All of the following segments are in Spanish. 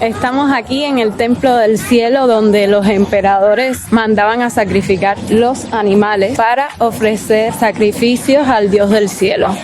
Estamos aquí en el Templo del Cielo, donde los emperadores mandaban a sacrificar los animales para ofrecer sacrificios al Dios del cielo.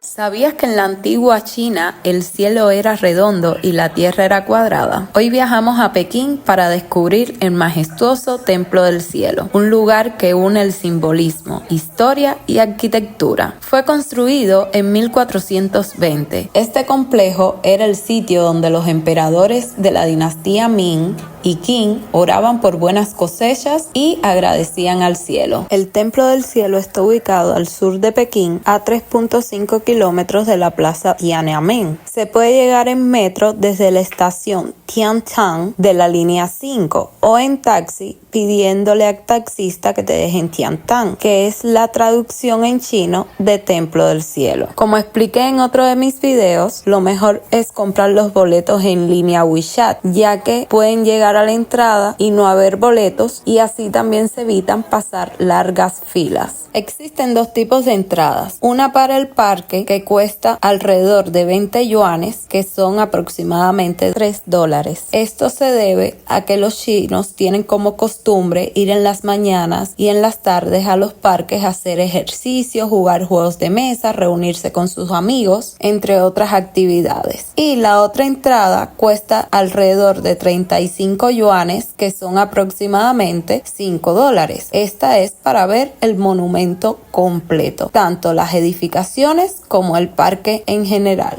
¿Sabías que en la antigua China el cielo era redondo y la tierra era cuadrada? Hoy viajamos a Pekín para descubrir el majestuoso Templo del Cielo, un lugar que une el simbolismo, historia y arquitectura. Fue construido en 1420. Este complejo era el sitio donde los emperadores de la dinastía Ming y Qing oraban por buenas cosechas y agradecían al cielo. El Templo del Cielo está ubicado al sur de Pekín, a 3.5 kilómetros de la plaza Tiananmen. Se puede llegar en metro desde la estación Tiantan de la línea 5 o en taxi pidiéndole al taxista que te deje en Tiantan, que es la traducción en chino de Templo del Cielo. Como expliqué en otro de mis videos, lo mejor es comprar los boletos en línea WeChat, ya que pueden llegar a la entrada y no haber boletos, y así también se evitan pasar largas filas. Existen dos tipos de entradas, una para el parque que cuesta alrededor de 20 yuanes, que son aproximadamente $3. Esto se debe a que los chinos tienen como costumbre ir en las mañanas y en las tardes a los parques a hacer ejercicio, jugar juegos de mesa, reunirse con sus amigos, entre otras actividades. Y la otra entrada cuesta alrededor de 35 yuanes, que son aproximadamente $5. Esta es para ver el monumento completo, tanto las edificaciones como el parque en general.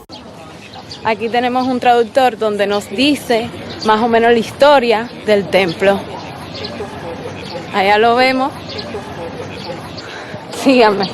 Aquí tenemos un traductor donde nos dice más o menos la historia del templo. Allá lo vemos. Síganme.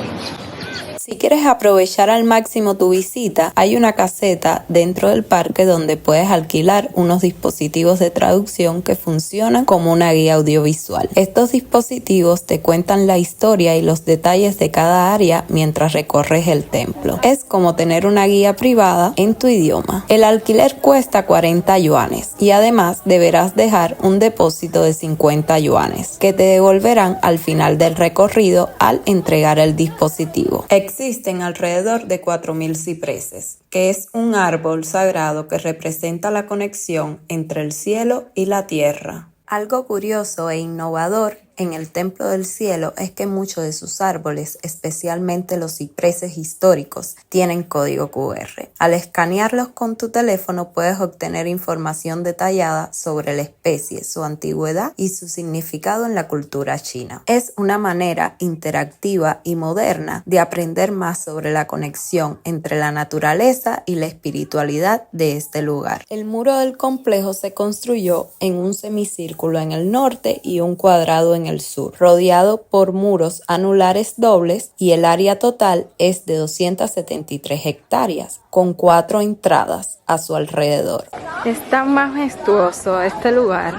Si quieres aprovechar al máximo tu visita, hay una caseta dentro del parque donde puedes alquilar unos dispositivos de traducción que funcionan como una guía audiovisual. Estos dispositivos te cuentan la historia y los detalles de cada área mientras recorres el templo. Es como tener una guía privada en tu idioma. El alquiler cuesta 40 yuanes y además deberás dejar un depósito de 50 yuanes que te devolverán al final del recorrido al entregar el dispositivo. Existen alrededor de 4.000 cipreses, que es un árbol sagrado que representa la conexión entre el cielo y la tierra. Algo curioso e innovador en el Templo del Cielo es que muchos de sus árboles, especialmente los cipreses históricos, tienen código QR. Al escanearlos con tu teléfono puedes obtener información detallada sobre la especie, su antigüedad y su significado en la cultura china. Es una manera interactiva y moderna de aprender más sobre la conexión entre la naturaleza y la espiritualidad de este lugar. El muro del complejo se construyó en un semicírculo en el norte y un cuadrado en el sur, rodeado por muros anulares dobles, y el área total es de 273 hectáreas, con 4 entradas a su alrededor. Es tan majestuoso este lugar.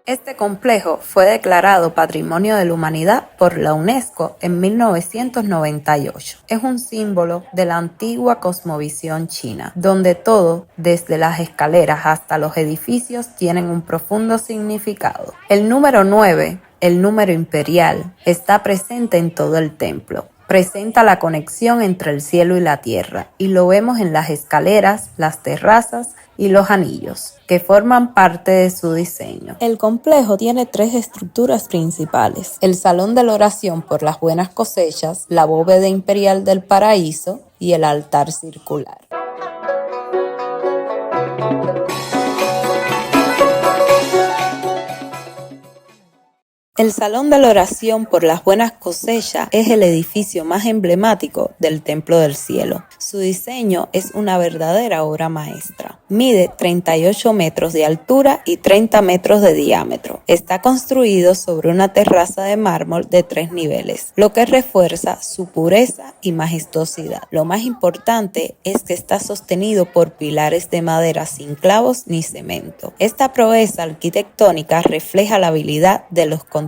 Este complejo fue declarado Patrimonio de la Humanidad por la UNESCO en 1998. Es un símbolo de la antigua cosmovisión china, donde todo, desde las escaleras hasta los edificios, tienen un profundo significado. El número 9, el número imperial, está presente en todo el templo. Presenta la conexión entre el cielo y la tierra, y lo vemos en las escaleras, las terrazas y los anillos, que forman parte de su diseño. El complejo tiene 3 estructuras principales: el salón de la oración por las buenas cosechas, la bóveda imperial del paraíso y el altar circular. El Salón de la Oración por las Buenas Cosechas es el edificio más emblemático del Templo del Cielo. Su diseño es una verdadera obra maestra. Mide 38 metros de altura y 30 metros de diámetro. Está construido sobre una terraza de mármol de 3 niveles, lo que refuerza su pureza y majestuosidad. Lo más importante es que está sostenido por pilares de madera sin clavos ni cemento. Esta proeza arquitectónica refleja la habilidad de los constructores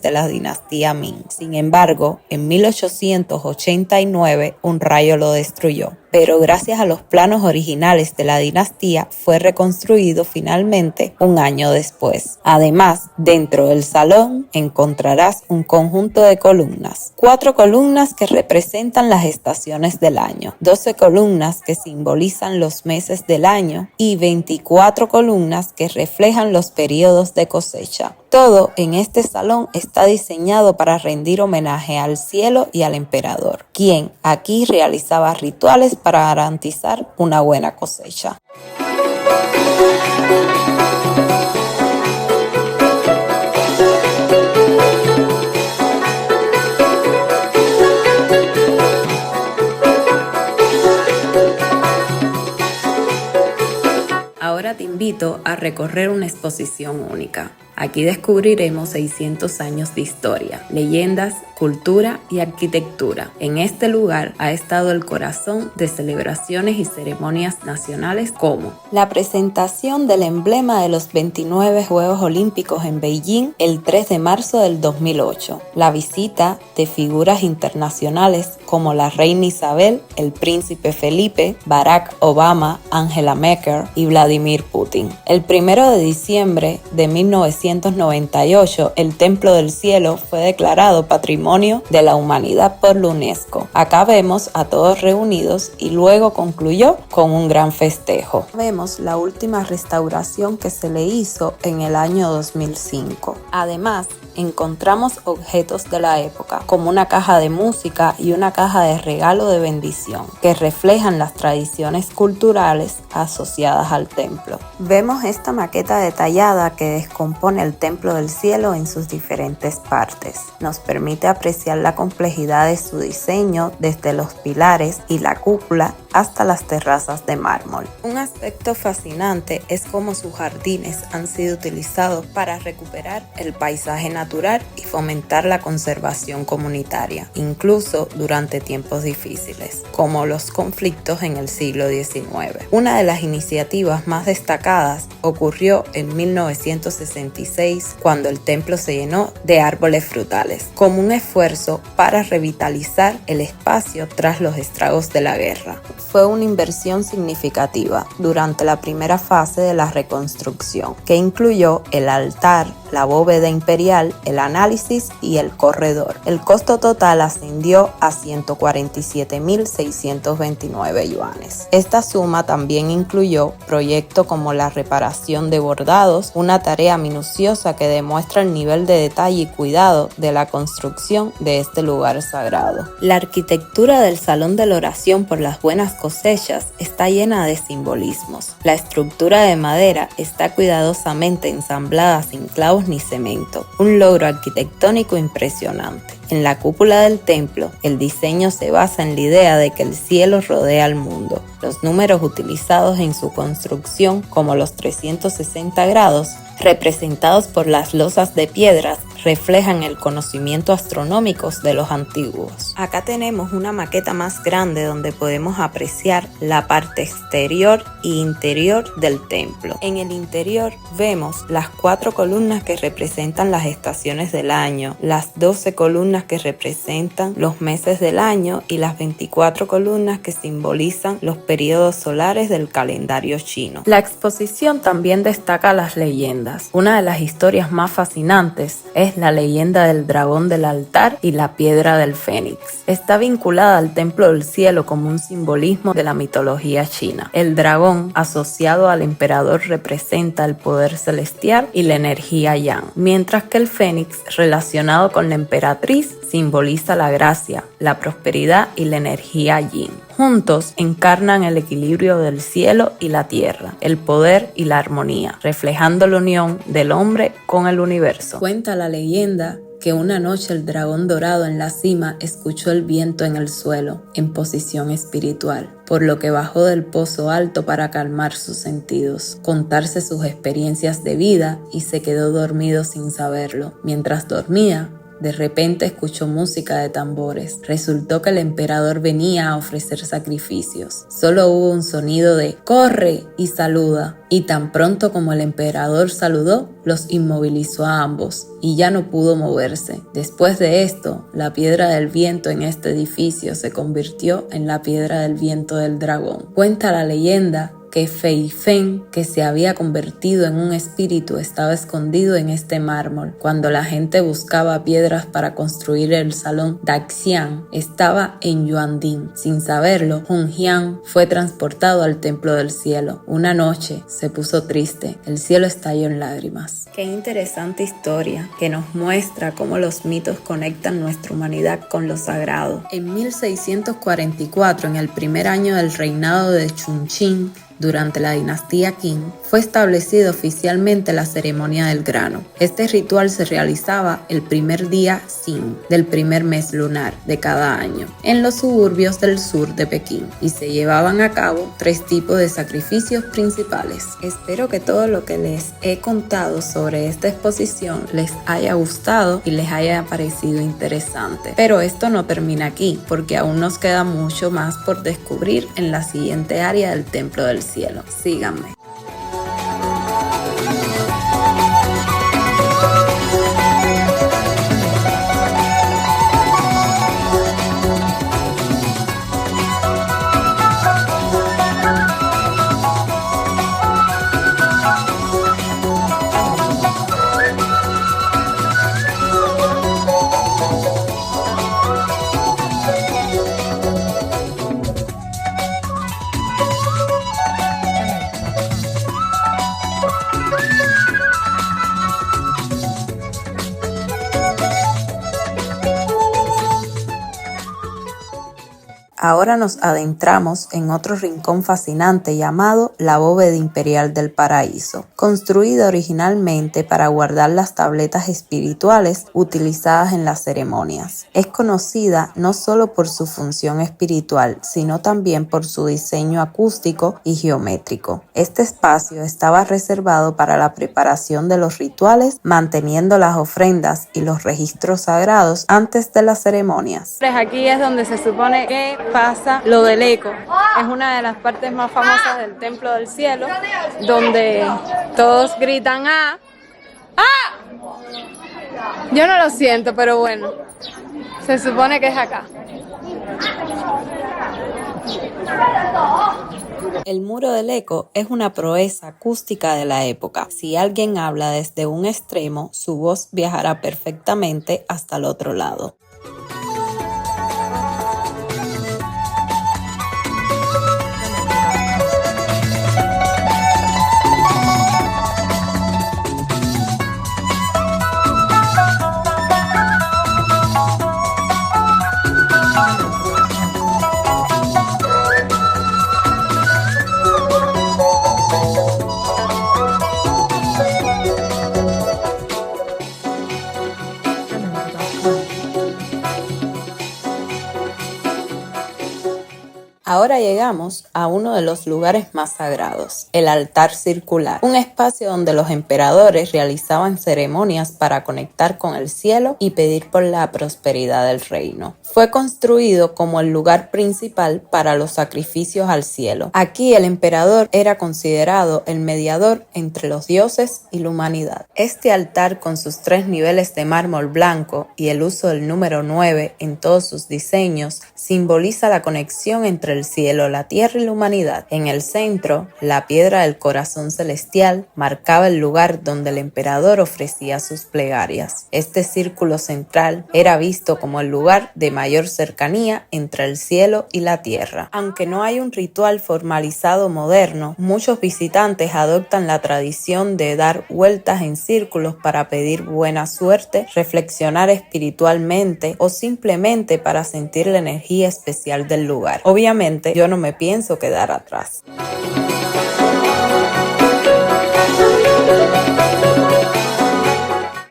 de la dinastía Ming. Sin embargo, en 1889 un rayo lo destruyó, pero gracias a los planos originales de la dinastía fue reconstruido finalmente un año después. Además, dentro del salón encontrarás un conjunto de columnas, 4 columnas que representan las estaciones del año, 12 columnas que simbolizan los meses del año y 24 columnas que reflejan los periodos de cosecha. Todo en este salón está diseñado para rendir homenaje al cielo y al emperador, quien aquí realizaba rituales para garantizar una buena cosecha. Ahora te invito a recorrer una exposición única. Aquí descubriremos 600 años de historia, leyendas, cultura y arquitectura. En este lugar ha estado el corazón de celebraciones y ceremonias nacionales como la presentación del emblema de los 29 Juegos Olímpicos en Beijing el 3 de marzo del 2008, la visita de figuras internacionales como la reina Isabel, el príncipe Felipe, Barack Obama, Angela Merkel y Vladimir Putin. El 1 de diciembre de 1998, el Templo del Cielo fue declarado Patrimonio de la Humanidad por la UNESCO. Acá vemos a todos reunidos y luego concluyó con un gran festejo. Vemos la última restauración que se le hizo en el año 2005. Además, encontramos objetos de la época, como una caja de música y una caja de regalo de bendición, que reflejan las tradiciones culturales asociadas al templo. Vemos esta maqueta detallada que descompone el Templo del Cielo en sus diferentes partes. Nos permite apreciar la complejidad de su diseño desde los pilares y la cúpula hasta las terrazas de mármol. Un aspecto fascinante es cómo sus jardines han sido utilizados para recuperar el paisaje natural y fomentar la conservación comunitaria, incluso durante tiempos difíciles, como los conflictos en el siglo XIX. Una de las iniciativas más destacadas ocurrió en 1966, cuando el templo se llenó de árboles frutales, como un esfuerzo para revitalizar el espacio tras los estragos de la guerra. Fue una inversión significativa durante la primera fase de la reconstrucción, que incluyó el altar, la bóveda imperial, el análisis y el corredor. El costo total ascendió a 147.629 yuanes. Esta suma también incluyó proyectos como la reparación de bordados, una tarea minuciosa que demuestra el nivel de detalle y cuidado de la construcción de este lugar sagrado. La arquitectura del Salón de la Oración por las Buenas Cosechas está llena de simbolismos. La estructura de madera está cuidadosamente ensamblada sin clavos ni cemento, un logro arquitectónico impresionante. En la cúpula del templo, el diseño se basa en la idea de que el cielo rodea al mundo. Los números utilizados en su construcción, como los 360 grados, representados por las losas de piedras, reflejan el conocimiento astronómico de los antiguos. Acá tenemos una maqueta más grande donde podemos apreciar la parte exterior e interior del templo. En el interior vemos las 4 columnas que representan las estaciones del año, las 12 columnas que representan los meses del año y las 24 columnas que simbolizan los periodos solares del calendario chino. La exposición también destaca las leyendas. Una de las historias más fascinantes es la leyenda del dragón del altar y la piedra del fénix. Está vinculada al Templo del Cielo como un simbolismo de la mitología china. El dragón, asociado al emperador, representa el poder celestial y la energía yang, mientras que el fénix, relacionado con la emperatriz, simboliza la gracia, la prosperidad y la energía yin. Juntos encarnan el equilibrio del cielo y la tierra, el poder y la armonía, reflejando la unión del hombre con el universo. Cuenta la leyenda que una noche el dragón dorado en la cima escuchó el viento en el suelo, en posición espiritual, por lo que bajó del pozo alto para calmar sus sentidos, contarse sus experiencias de vida y se quedó dormido sin saberlo. Mientras dormía, de repente escuchó música de tambores. Resultó que el emperador venía a ofrecer sacrificios. Solo hubo un sonido de ¡corre! Y saluda. Y tan pronto como el emperador saludó, los inmovilizó a ambos y ya no pudo moverse. Después de esto, la piedra del viento en este edificio se convirtió en la piedra del viento del dragón. Cuenta la leyenda que Fei Feng, que se había convertido en un espíritu, estaba escondido en este mármol. Cuando la gente buscaba piedras para construir el salón Daxian, estaba en Yuanding. Sin saberlo, Hun Jian fue transportado al templo del cielo. Una noche se puso triste, el cielo estalló en lágrimas. Qué interesante historia que nos muestra cómo los mitos conectan nuestra humanidad con lo sagrado. En 1644, en el primer año del reinado de Chunqing, durante la dinastía Qing, fue establecida oficialmente la ceremonia del grano. Este ritual se realizaba el primer día Xin del primer mes lunar de cada año, en los suburbios del sur de Pekín, y se llevaban a cabo 3 tipos de sacrificios principales. Espero que todo lo que les he contado sobre esta exposición les haya gustado y les haya parecido interesante. Pero esto no termina aquí, porque aún nos queda mucho más por descubrir en la siguiente área del Templo del Cielo. Síganme. Ahora nos adentramos en otro rincón fascinante llamado la Bóveda Imperial del Paraíso, construida originalmente para guardar las tabletas espirituales utilizadas en las ceremonias. Es conocida no solo por su función espiritual, sino también por su diseño acústico y geométrico. Este espacio estaba reservado para la preparación de los rituales, manteniendo las ofrendas y los registros sagrados antes de las ceremonias. Aquí es donde se supone que pasa lo del eco. Es una de las partes más famosas del Templo del Cielo, donde todos gritan ¡ah! ¡Ah! Yo no lo siento, pero bueno, se supone que es acá. El muro del eco es una proeza acústica de la época. Si alguien habla desde un extremo, su voz viajará perfectamente hasta el otro lado. Ahora llegamos a uno de los lugares más sagrados, el altar circular, un espacio donde los emperadores realizaban ceremonias para conectar con el cielo y pedir por la prosperidad del reino. Fue construido como el lugar principal para los sacrificios al cielo. Aquí el emperador era considerado el mediador entre los dioses y la humanidad. Este altar, con sus 3 niveles de mármol blanco y el uso del número 9 en todos sus diseños, simboliza la conexión entre el cielo, la tierra y la humanidad. En el centro, la piedra del corazón celestial marcaba el lugar donde el emperador ofrecía sus plegarias. Este círculo central era visto como el lugar de mayor cercanía entre el cielo y la tierra. Aunque no hay un ritual formalizado moderno, muchos visitantes adoptan la tradición de dar vueltas en círculos para pedir buena suerte, reflexionar espiritualmente o simplemente para sentir la energía especial del lugar. Obviamente, siguiente, yo no me pienso quedar atrás.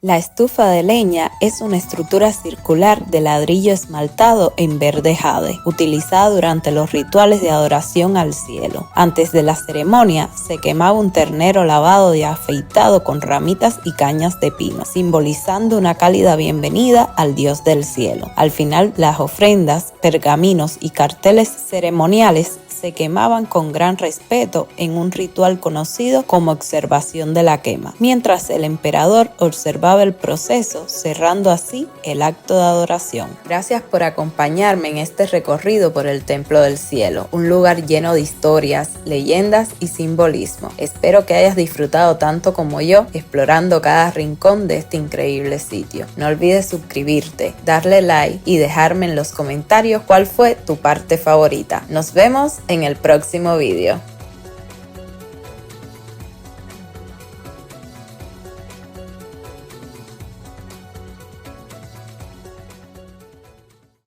La estufa de leña es una estructura circular de ladrillo esmaltado en verde jade, utilizada durante los rituales de adoración al cielo. Antes de la ceremonia, se quemaba un ternero lavado y afeitado con ramitas y cañas de pino, simbolizando una cálida bienvenida al Dios del cielo. Al final, las ofrendas, pergaminos y carteles ceremoniales se quemaban con gran respeto en un ritual conocido como observación de la quema, mientras el emperador observaba el proceso, cerrando así el acto de adoración. Gracias por acompañarme en este recorrido por el Templo del Cielo, un lugar lleno de historias, leyendas y simbolismo. Espero que hayas disfrutado tanto como yo explorando cada rincón de este increíble sitio. No olvides suscribirte, darle like y dejarme en los comentarios cuál fue tu parte favorita. Nos vemos en el próximo video.